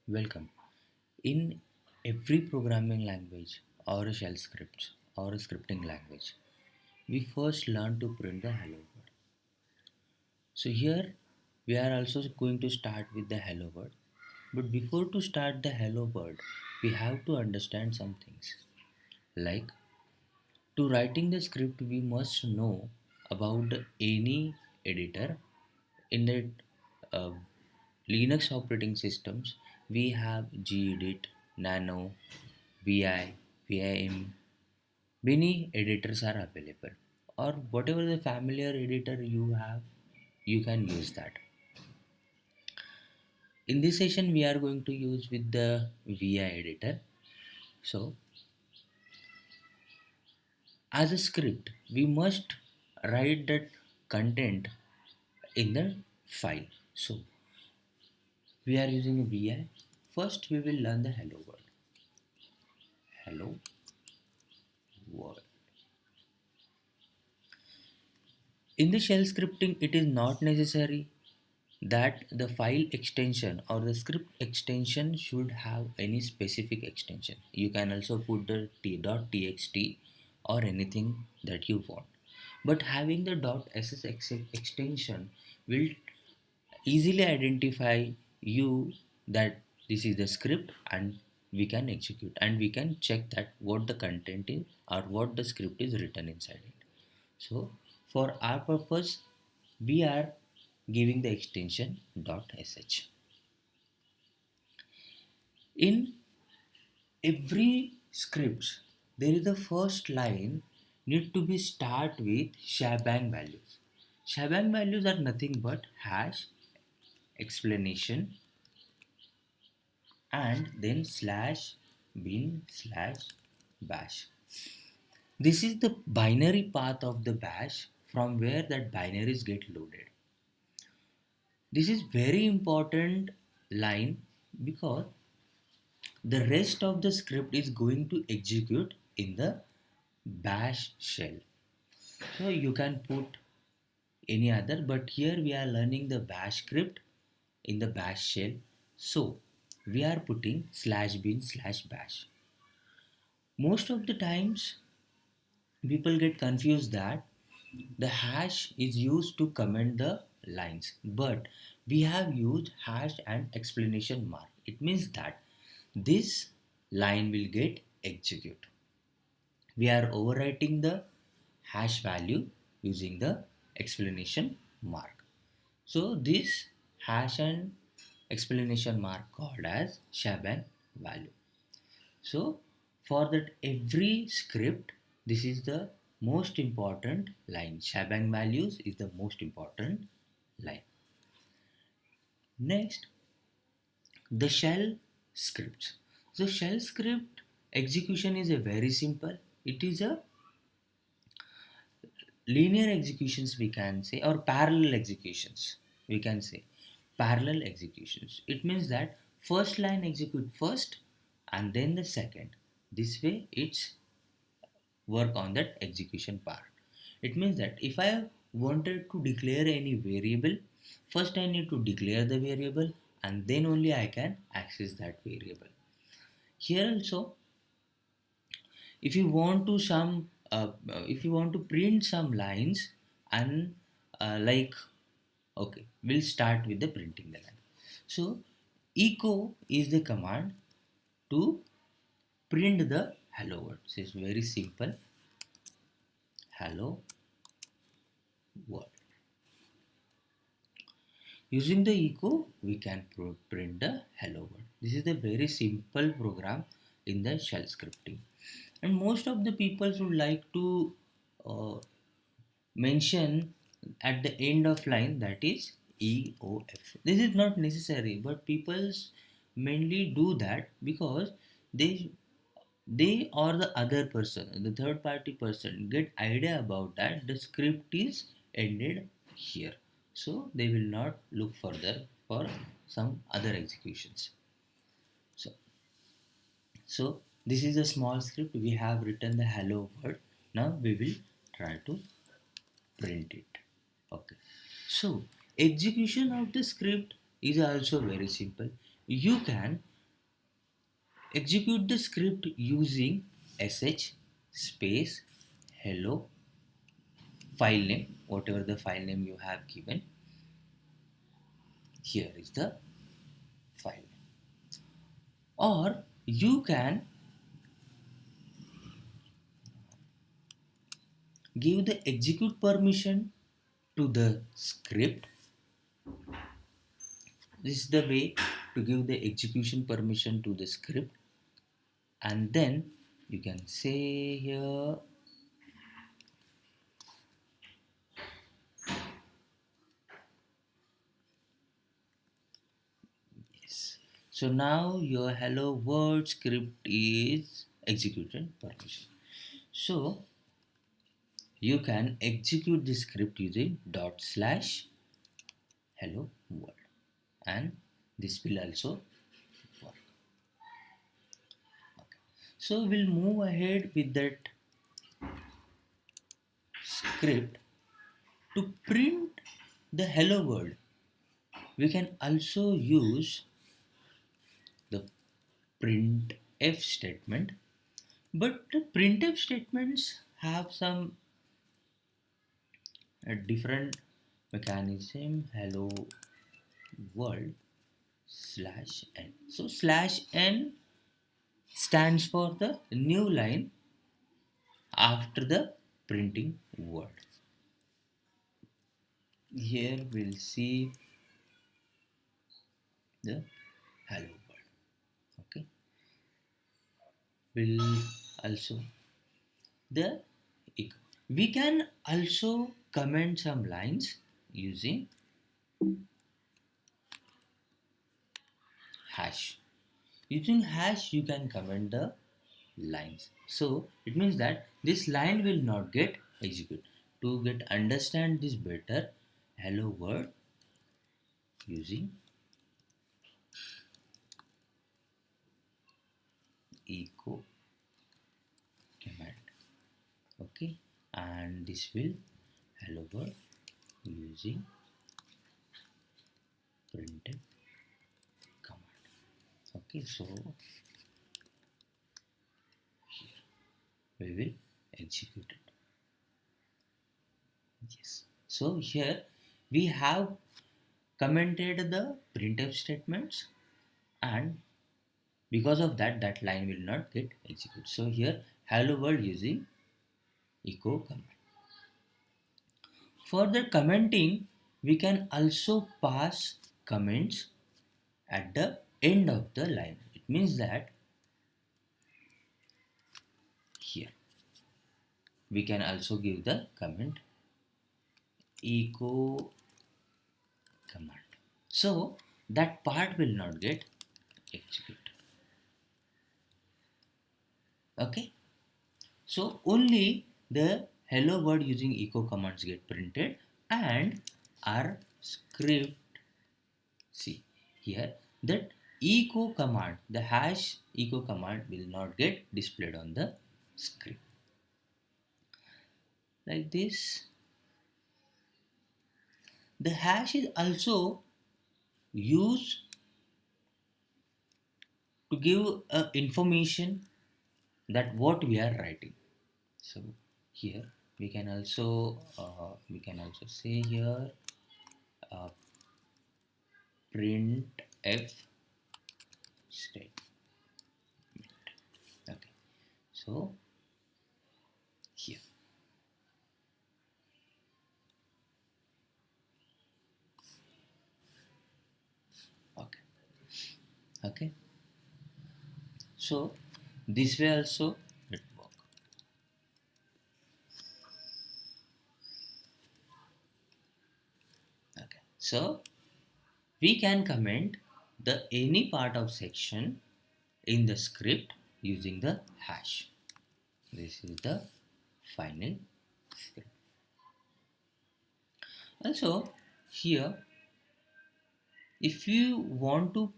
Welcome. In every programming language or a shell script or a scripting language, we first learn to print the hello world. So here we are also going to start with the hello world. But before to start the hello world, we have to understand some things. Like to writing the script, we must know about any editor in the uh, Linux operating systems. We have gedit, nano, vi, vim. Many editors are available, or whatever the familiar editor you have, you can use that. In this session we are going to use with the vi editor. So as a script we must write that content in the file. So we are using a vi. First we will learn the hello world. Hello world. In the shell scripting, it is not necessary that the file extension or the script extension should have any specific extension. You can also put the .txt or anything that you want. But having the .ss extension will easily identify you that this is the script, and we can execute and we can check that what the content is or what the script is written inside it. So for our purpose, we are giving the extension .sh. In every script, there is the first line need to be start with shebang values. Shebang values are nothing but hash, explanation, and then slash bin slash bash. This is the binary path of the bash from where that binaries get loaded. This is very important line because the rest of the script is going to execute in the bash shell. So you can put any other, but here we are learning the bash script in the bash shell. So we are putting slash bin slash bash. Most of the times people get confused that the hash is used to comment the lines, but we have used hash and explanation mark. It means that this line will get executed. We are overwriting the hash value using the explanation mark. So this hash and explanation mark called as shebang value. So for that every script, this is the most important line. Shebang values is the most important line. Next, the shell scripts. So shell script execution is a very simple. It is a linear executions we can say, or parallel executions we can say. Parallel executions, it means that first line execute first and then the second. This way it's work on that execution part. It means that if I wanted to declare any variable, first I need to declare the variable and then only I can access that variable. Here also, if you want to some if you want to print some lines and like, okay, we'll start with the printing the line. So echo is the command to print the hello world. So it's very simple. Hello world. Using the echo, we can print the hello world. This is a very simple program in the shell scripting. And most of the people would like to uh, mention at the end of line that is EOF. This is not necessary, but people mainly do that because they or the other person, the third party person, get idea about that the script is ended here. So they will not look further for some other executions. So so this is a small script. We have written the hello word. Now we will try to print it. Okay. So execution of the script is also very simple. You can Execute the script using sh space hello file name, whatever the file name you have given. Here is the file. Or you can give the execute permission to the script. This is the way to give the execution permission to the script, and then you can say here yes. So now your hello world script is executed permission. So you can execute the script using dot slash hello world, and this will also work. Okay. So we'll move ahead with that script to print the hello world. We can also use the printf statement, but the printf statements have some different mechanism. Hello world slash n. So slash n stands for the new line after the printing word. Here we'll see the hello world. Okay, we'll also the echo. We can also comment some lines using hash. Using hash you can comment the lines. So it means that this line will not get executed. To get understand this better, hello world using echo command. Okay, and this will hello world using printf command. Okay, so here we will execute it. Yes. So here we have commented the printf statements, and because of that, that line will not get executed. So here hello world using echo command. For the commenting, we can also pass comments at the end of the line. It means that here we can also give the comment echo command. So that part will not get executed. Okay. So only the hello word using echo commands get printed, and our script, see here, that echo command, the hash echo command will not get displayed on the script. Like this. The hash is also used to give information that what we are writing. So here we can also say here uh, print f statement. Okay, so here, okay, okay, so this way also it work. Okay, so we can comment the any part of section in the script using the hash. This is the final script. Also here, if you want to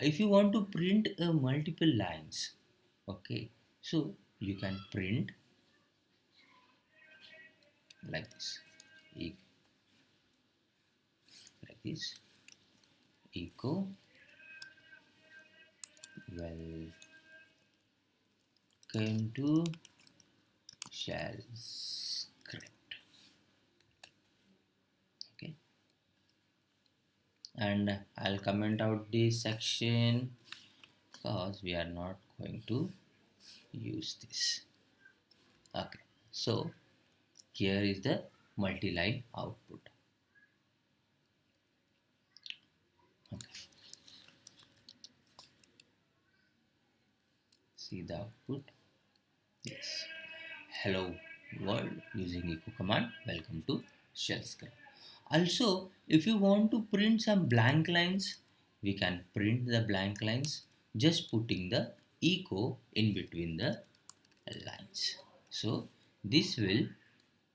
if you want to print multiple lines, okay, so you can print like this, e- like this, echo welcome to shell script. Okay, and I'll comment out this section because we are not going to use this. Okay, so here is the multi-line output. Okay, see the output. Yes, hello world using echo command. Welcome to shell script. Also, if you want to print some blank lines, we can print the blank lines just putting the echo in between the lines. So this will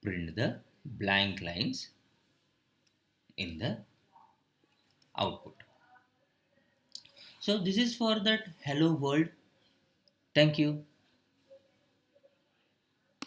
print the blank lines in the output. So this is for that hello world. Thank you.